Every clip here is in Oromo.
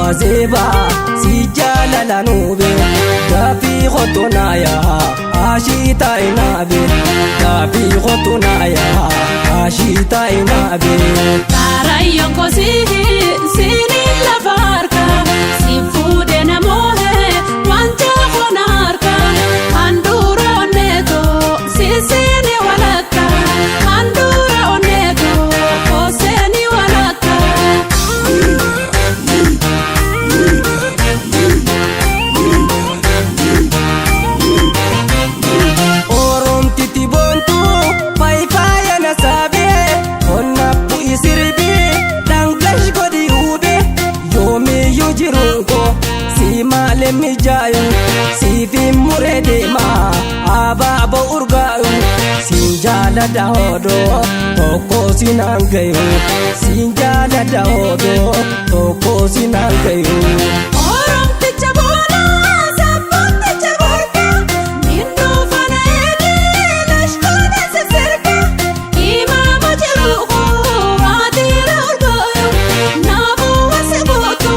khazeba si jalala nube gafi khotunaya ashita inabe gafi khotunaya ashita inabe tarayon ko sini la farka si fude na mohe wanja khonarka andura oneto sini walaka andura oneto koseni walaka orom titibontu pai pai na sabe onna pu isirbi dangash godi ube yomi yujirunko si male mi jayu si fi murede ma ababa urgayu sinjala da hodo toko sinangayu sinjala da hodo toko sinangayu orom tichabona sabon tichaborka ninno fana ege lashkone se serka imam jirugo adira urgoyo nabu waseboto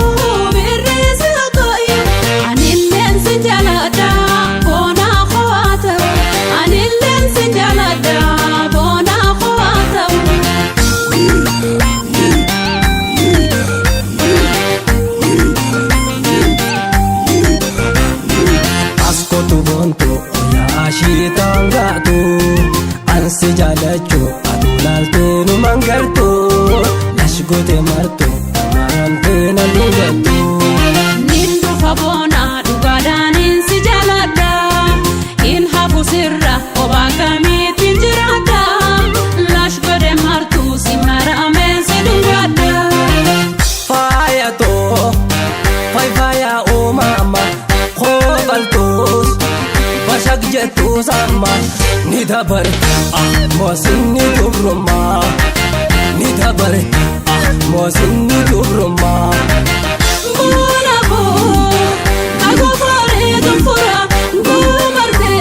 birris urgoyo anillen sinjalada bona khwata anillen sinjalada bona khwata askotu bonto ya ashitangatu anse jalacho adulaltu nu mangartu lashgote martu marante na lugatu nindu fabona dugadanin sijalada in habu sirra obakami tinjirada lashgode martu simara amen sidungada faya to faya o mama khobaltus bashak jetu sama nidabar mosinni dubruma nidabar mosinni dubruma Bunabo, ago fare dumfura, gumarte,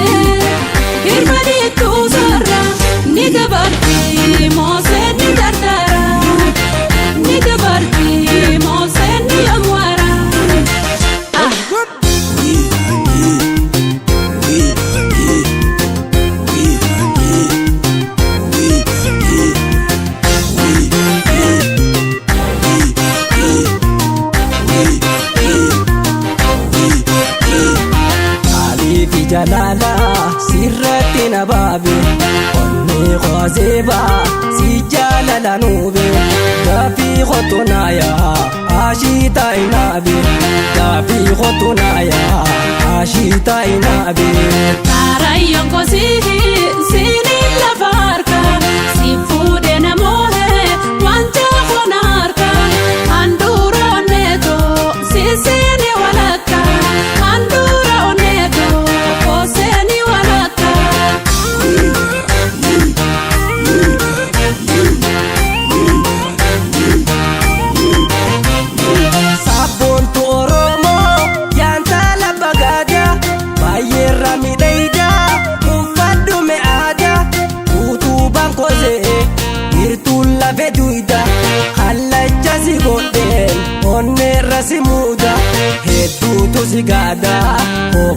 irmadi tu zarra, nigabarti, mose nidardara, nigabarti, mose niyamwara. alifi jalala sirrati nababe onni khazeba si jalala nube gafi khotunaya ashita inabe gafi khotunaya ashita inabe Tarayon ko sini la farka, si fude na mohe, wanja khonarka, andura oneto, sini walaka, andura oneto, koseni walaka. sabon tu oromo yanta la bagada bayera mi deida ufadu me ada utu bankoze irtulla veduida halla jazi goden onne rasimuda hedu tu zigada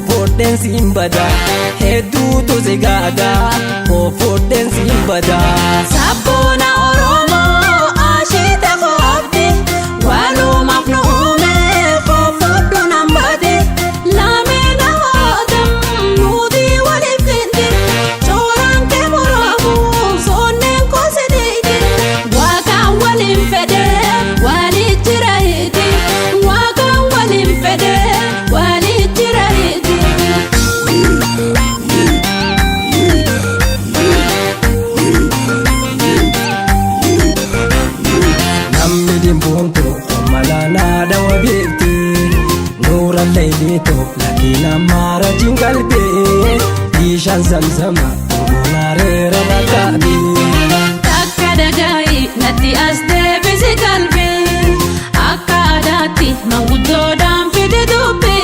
foden simbada hedu tu zigada foden simbada Sabona oromo ashita khobdi walu mafnume khofodu nambade lamena hodam nudi walifindi choranke murabu sonnen kosedeide waka walimfede walijirahidi waka walimfede walijirahidi nammi dimbonto malana dawa beti nura leilito lakina mara jingalbe ishan zamzama nare rabakabi Takka dagai natti asde bisi kalbi akka adatti manguddoodhaan fide dubbi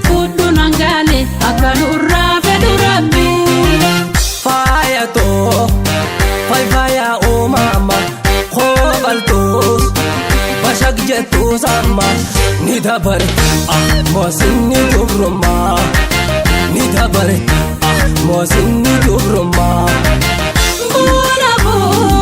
fudhu nangale akka nurraa fedhu rabbi faya to faya o mama khobaltus bashak jetu sama ni dabare mosinni dubruma ni dabare mosinni dubruma Bula bula